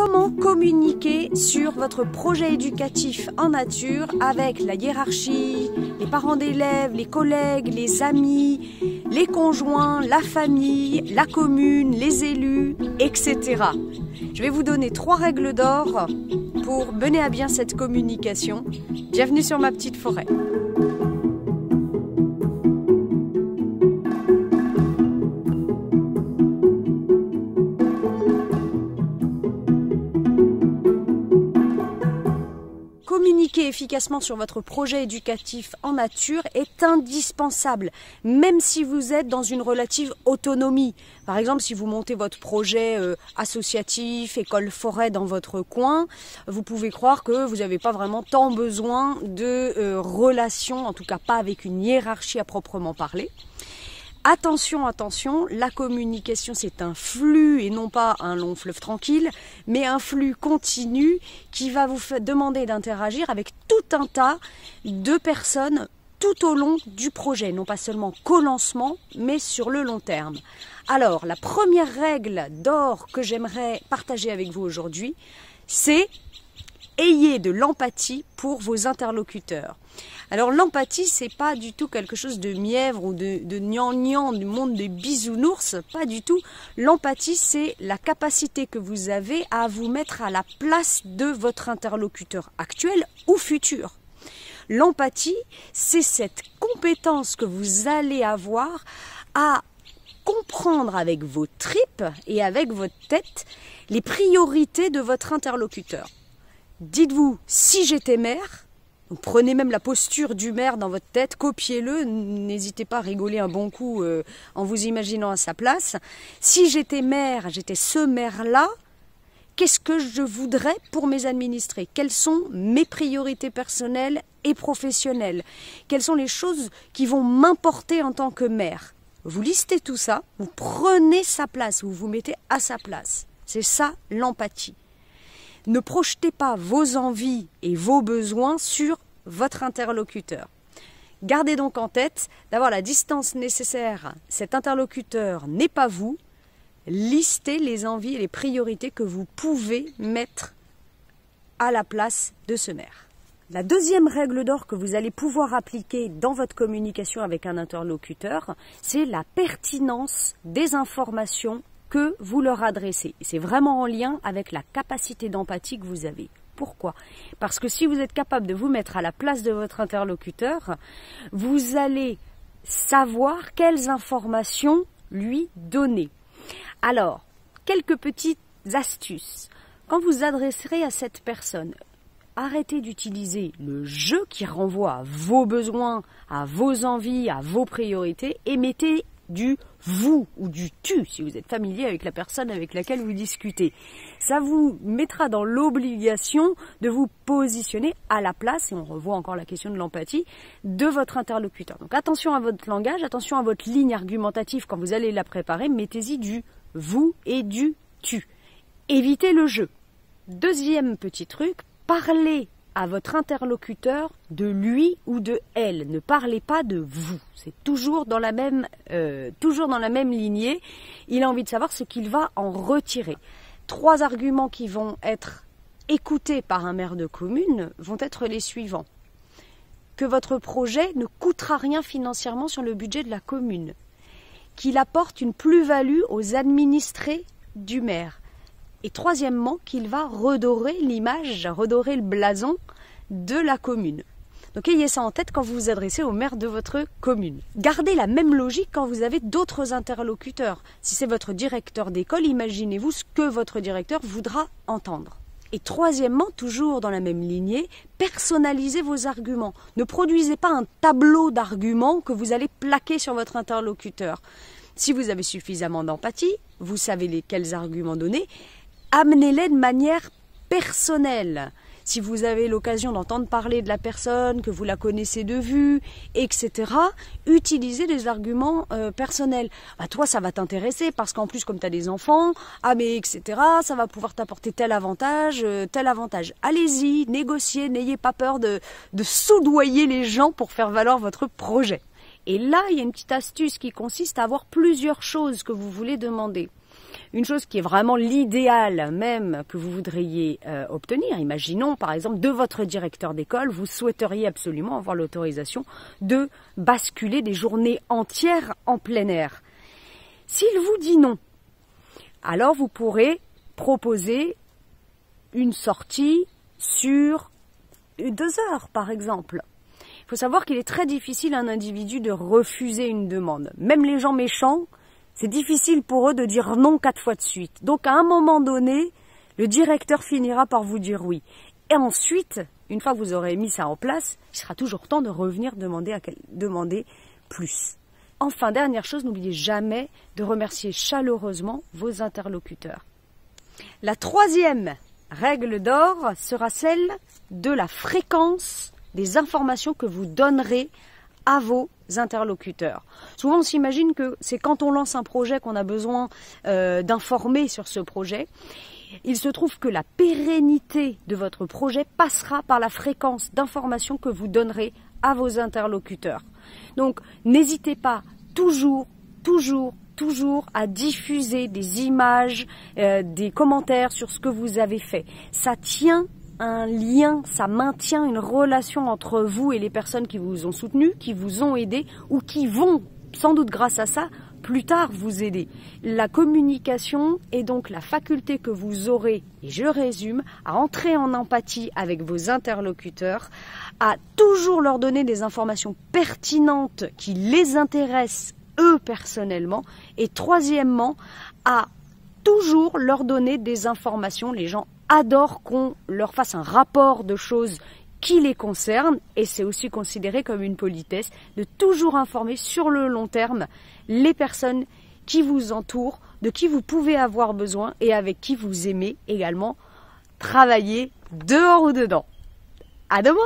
Comment communiquer sur votre projet éducatif en nature avec la hiérarchie, les parents d'élèves, les collègues, les amis, les conjoints, la famille, la commune, les élus, etc. Je vais vous donner 3 règles d'or pour mener à bien cette communication. Bienvenue sur ma petite forêt. Communiquer efficacement sur votre projet éducatif en nature est indispensable, même si vous êtes dans une relative autonomie. Par exemple, si vous montez votre projet associatif, école-forêt dans votre coin, vous pouvez croire que vous n'avez pas vraiment tant besoin de relations, en tout cas pas avec une hiérarchie à proprement parler. Attention, attention, la communication c'est un flux et non pas un long fleuve tranquille, mais un flux continu qui va vous demander d'interagir avec tout un tas de personnes tout au long du projet, non pas seulement qu'au lancement, mais sur le long terme. Alors, la première règle d'or que j'aimerais partager avec vous aujourd'hui, c'est ayez de l'empathie pour vos interlocuteurs. Alors l'empathie, c'est pas du tout quelque chose de mièvre ou de gnangnan du monde des bisounours, pas du tout. L'empathie, c'est la capacité que vous avez à vous mettre à la place de votre interlocuteur actuel ou futur. L'empathie, c'est cette compétence que vous allez avoir à comprendre avec vos tripes et avec votre tête les priorités de votre interlocuteur. Dites-vous, si j'étais maire, donc prenez même la posture du maire dans votre tête, copiez-le, n'hésitez pas à rigoler un bon coup en vous imaginant à sa place. Si j'étais maire, j'étais ce maire-là, qu'est-ce que je voudrais pour mes administrés? Quelles sont mes priorités personnelles et professionnelles? Quelles sont les choses qui vont m'importer en tant que maire? Vous listez tout ça, vous prenez sa place, vous vous mettez à sa place. C'est ça l'empathie. Ne projetez pas vos envies et vos besoins sur votre interlocuteur. Gardez donc en tête d'avoir la distance nécessaire. Cet interlocuteur n'est pas vous. Listez les envies et les priorités que vous pouvez mettre à la place de ce maire. La deuxième règle d'or que vous allez pouvoir appliquer dans votre communication avec un interlocuteur, c'est la pertinence des informations que vous leur adressez. C'est vraiment en lien avec la capacité d'empathie que vous avez. Pourquoi? Parce que si vous êtes capable de vous mettre à la place de votre interlocuteur, vous allez savoir quelles informations lui donner. Alors, quelques petites astuces. Quand vous adresserez à cette personne, arrêtez d'utiliser le « je » qui renvoie à vos besoins, à vos envies, à vos priorités et mettez du vous ou du tu si vous êtes familier avec la personne avec laquelle vous discutez. Ça vous mettra dans l'obligation de vous positionner à la place, et on revoit encore la question de l'empathie, de votre interlocuteur. Donc attention à votre langage, attention à votre ligne argumentative quand vous allez la préparer, mettez-y du vous et du tu. Évitez le je. Deuxième petit truc, parlez à votre interlocuteur de lui ou de elle. Ne parlez pas de vous. C'est toujours dans la même lignée. Il a envie de savoir ce qu'il va en retirer. 3 arguments qui vont être écoutés par un maire de commune vont être les suivants. Que votre projet ne coûtera rien financièrement sur le budget de la commune. Qu'il apporte une plus-value aux administrés du maire. Et troisièmement, qu'il va redorer l'image, redorer le blason de la commune. Donc ayez ça en tête quand vous vous adressez au maire de votre commune. Gardez la même logique quand vous avez d'autres interlocuteurs. Si c'est votre directeur d'école, imaginez-vous ce que votre directeur voudra entendre. Et troisièmement, toujours dans la même lignée, personnalisez vos arguments. Ne produisez pas un tableau d'arguments que vous allez plaquer sur votre interlocuteur. Si vous avez suffisamment d'empathie, vous savez quels arguments donner, amenez-les de manière personnelle. Si vous avez l'occasion d'entendre parler de la personne, que vous la connaissez de vue, etc., utilisez des arguments personnels. Bah, toi, ça va t'intéresser parce qu'en plus, comme tu as des enfants, etc., ça va pouvoir t'apporter tel avantage, tel avantage. Allez-y, négociez, n'ayez pas peur de soudoyer les gens pour faire valoir votre projet. Et là, il y a une petite astuce qui consiste à avoir plusieurs choses que vous voulez demander. Une chose qui est vraiment l'idéal même que vous voudriez obtenir. Imaginons par exemple de votre directeur d'école, vous souhaiteriez absolument avoir l'autorisation de basculer des journées entières en plein air. S'il vous dit non, alors vous pourrez proposer une sortie sur 2 heures par exemple. Il faut savoir qu'il est très difficile à un individu de refuser une demande. Même les gens méchants, c'est difficile pour eux de dire non 4 fois de suite. Donc à un moment donné, le directeur finira par vous dire oui. Et ensuite, une fois que vous aurez mis ça en place, il sera toujours temps de revenir demander plus. Enfin, dernière chose, n'oubliez jamais de remercier chaleureusement vos interlocuteurs. La 3e règle d'or sera celle de la fréquence des informations que vous donnerez à vos interlocuteurs. Souvent, on s'imagine que c'est quand on lance un projet qu'on a besoin d'informer sur ce projet. Il se trouve que la pérennité de votre projet passera par la fréquence d'informations que vous donnerez à vos interlocuteurs. Donc, n'hésitez pas toujours à diffuser des images, des commentaires sur ce que vous avez fait. Ça tient un lien, ça maintient une relation entre vous et les personnes qui vous ont soutenu, qui vous ont aidé ou qui vont, sans doute grâce à ça, plus tard vous aider. La communication est donc la faculté que vous aurez, et je résume, à entrer en empathie avec vos interlocuteurs, à toujours leur donner des informations pertinentes qui les intéressent eux personnellement, et troisièmement, à toujours leur donner des informations. Les gens adorent qu'on leur fasse un rapport de choses qui les concernent, et c'est aussi considéré comme une politesse de toujours informer sur le long terme les personnes qui vous entourent, de qui vous pouvez avoir besoin et avec qui vous aimez également travailler dehors ou dedans. À demain!